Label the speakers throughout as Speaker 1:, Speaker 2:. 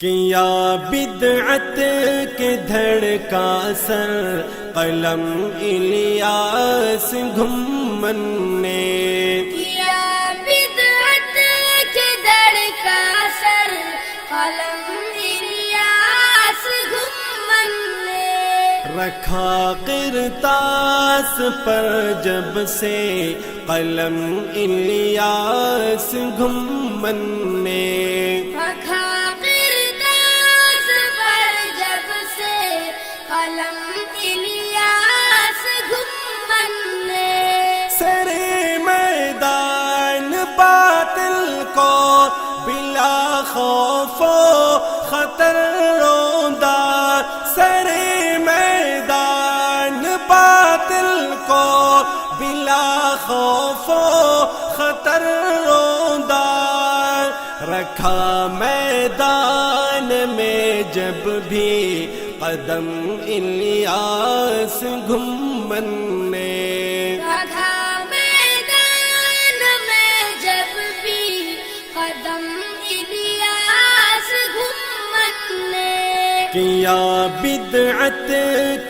Speaker 1: کیا بدعت کے دھڑکا سر قلم الیاس گھمن نے،
Speaker 2: کیا بدعت کے دھڑکا سر قلم الیاس گھمن نے،
Speaker 1: رکھا قرطاس پر جب سے قلم الیاس گھمن نے،
Speaker 2: رکھا قلم الیاس گھمن نے،
Speaker 1: سر میدان باطل کو بلا خوف و خطر روندا، سر میدان باطل کو بلا خوف و خطر روندا، رکھا میدان میں جب بھی قدم الیاس گھمن نے،
Speaker 2: رکھا میدان میں جب بھی قدم الیاس گھمن نے،
Speaker 1: کیا بدعت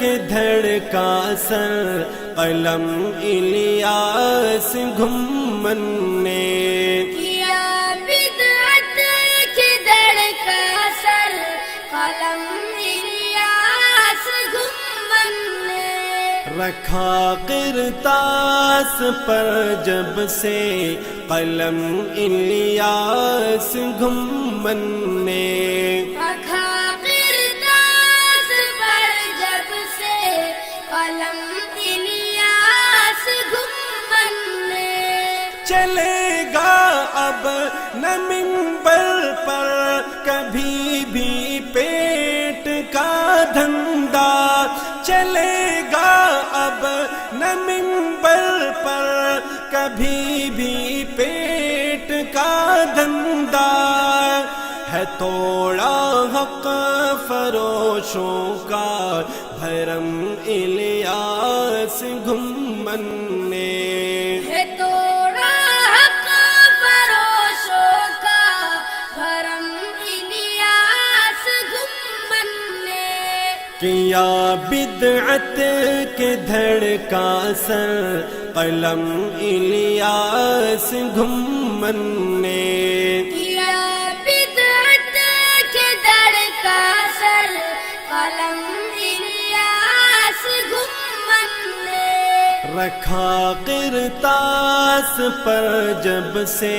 Speaker 1: کے دھڑکا سر قلم الیاس گھمن نے،
Speaker 2: کیا بدعت کے دھڑکا سر قلم
Speaker 1: رکھا قرطاس پر جب سے قلم الیاس گھمن نے،
Speaker 2: رکھا قرطاس پر جب سے قلم الیاس گھمن نے،
Speaker 1: چلے گا اب نہ منبر پر کبھی بھی پیٹ کا دھندا، چلے گا اب نہ منبر پر کبھی بھی پیٹ کا دھندا، ہے توڑا حق فروشوں کا بھرم الیاس گھمن نے،
Speaker 2: ہے توڑا حق فروشوں کا بھرم الیاس گھمن نے،
Speaker 1: کیا بدعت کے دھڑکا سر قلم الیاس گھمن نے،
Speaker 2: کیا بدعت کے دھڑکا سر قلم الیاس گھمن نے،
Speaker 1: رکھا قرطاس پر جب سے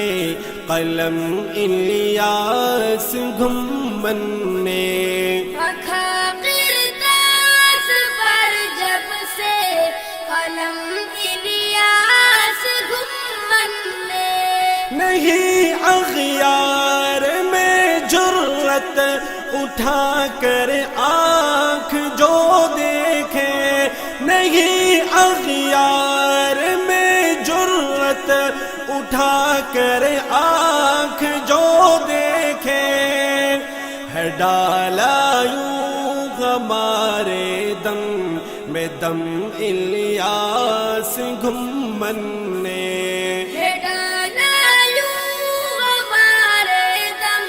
Speaker 1: قلم الیاس گھمن نے،
Speaker 2: رکھا قرطاس پر جب سے قلم الیاس گھمن نے،
Speaker 1: نہیں اغیار میں جرت اٹھا کر آنکھ جو دیکھے، نہیں اغیار میں جرت اٹھا کر آنکھ جو دیکھے، ہے ڈالا یوں ہمارے دم میں دم الیاس گھمن نے،
Speaker 2: ہے ڈالا یوں ہمارے دم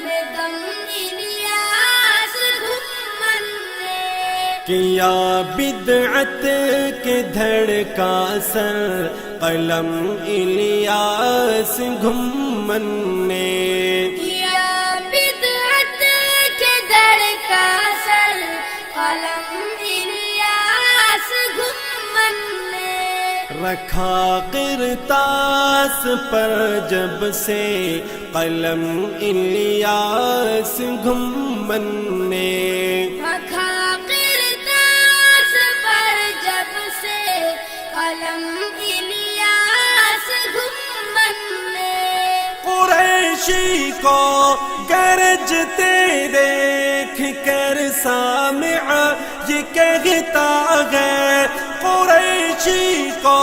Speaker 2: میں دم الیاس گھمن نے،
Speaker 1: کیا بدعت کے دھڑکا سر قلم الیاس گھمن نے،
Speaker 2: کیا بدعت کے دھڑکا سر قلم الیاس گھمن نے،
Speaker 1: رکھا قرطاس پر جب سے قلم الیاس گھمن نے،
Speaker 2: رکھا قرطاس پر جب سے قلم الیاس گھمن نے،
Speaker 1: قریشی کو گرجتے دیکھ کر سامع یہ کہتا ہے، قریشی کو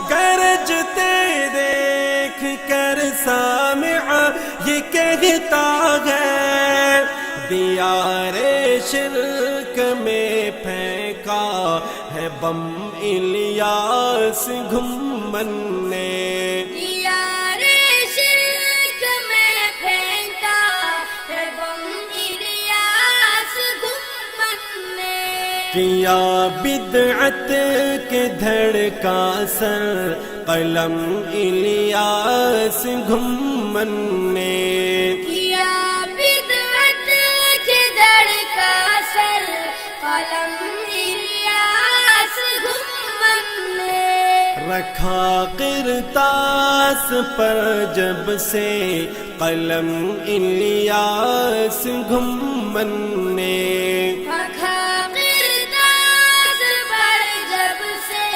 Speaker 1: گرجتے دیکھ کر سامع یہ کہتا ہے، دیار شرک میں پھینکا ہے بم الیاس گھمن نے،
Speaker 2: دیار شرک میں پھینکا ہے بم
Speaker 1: کیا بدعت کے دھڑکا سر قلم الیاس گھمن نے،
Speaker 2: کیا بدعت کے دھڑکا سر قلم الیاس گھمن نے،
Speaker 1: رکھا قرطاس پر جب سے قلم الیاس گھمن نے،
Speaker 2: رکھا قرطاس پر جب سے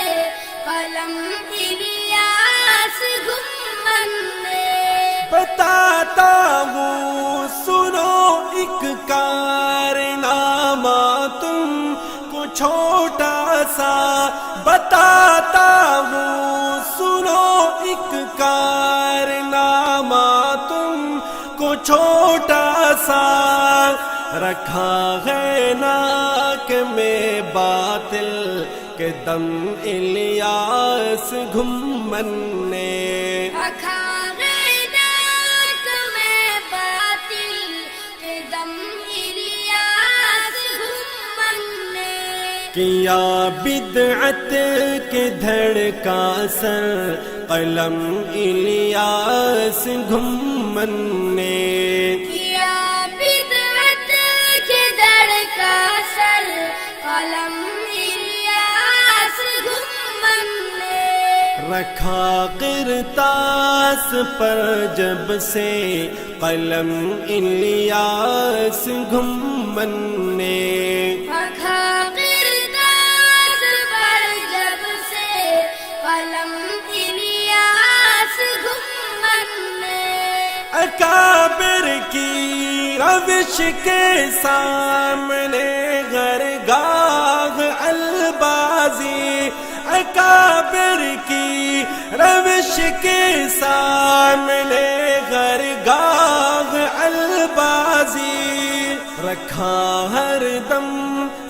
Speaker 2: قلم الیاس گھمن نے،
Speaker 1: بتاتا ہوں سنو ایک کارنامہ تم کو چھوٹا سا، بتاتا ہوں سنو ایک کارنامہ تم کو چھوٹا سا، رکھا ہے ناک میں باطل کے دم الیاس گھمن نے،
Speaker 2: رکھا ہے ناک میں باطل کے دم الیاس گھمن نے،
Speaker 1: کیا بدعت کے دھڑکا سر قلم الیاس گھمن نے،
Speaker 2: کیا بدعت کے دھڑکا سر قلم الیاس گھمن نے،
Speaker 1: رکھا قرطاس پر جب سے قلم الیاس گھمن نے،
Speaker 2: رکھا قرطاس پر جب سے قلم الیاس گھمن نے،
Speaker 1: اکابر کی روش کے سامنے غرگاہ البازی، اکابر کی روش کے سامنے غرگاہ البازی، رکھا ہر دم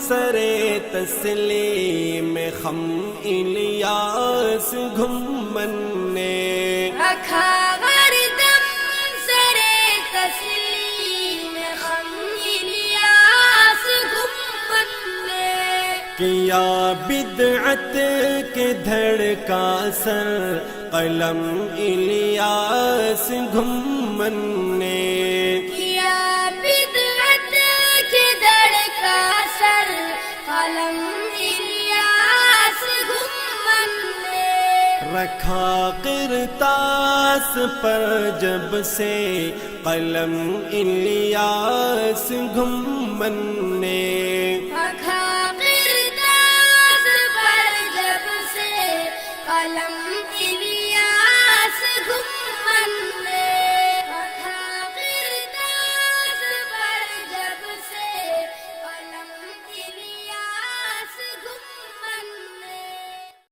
Speaker 1: سرے تسلیم خم الیاس گھمن نے،
Speaker 2: رکھا ہر دم سرے تسلیم خم الیاس گھمن نے،
Speaker 1: کیا بدعت کے دھڑکا سر قلم الیاس گھمن نے،
Speaker 2: کیا بدعت کے دھڑکا سر قلم الیاس گھمن نے،
Speaker 1: رکھا قرطاس پر جب سے قلم الیاس گھمن نے،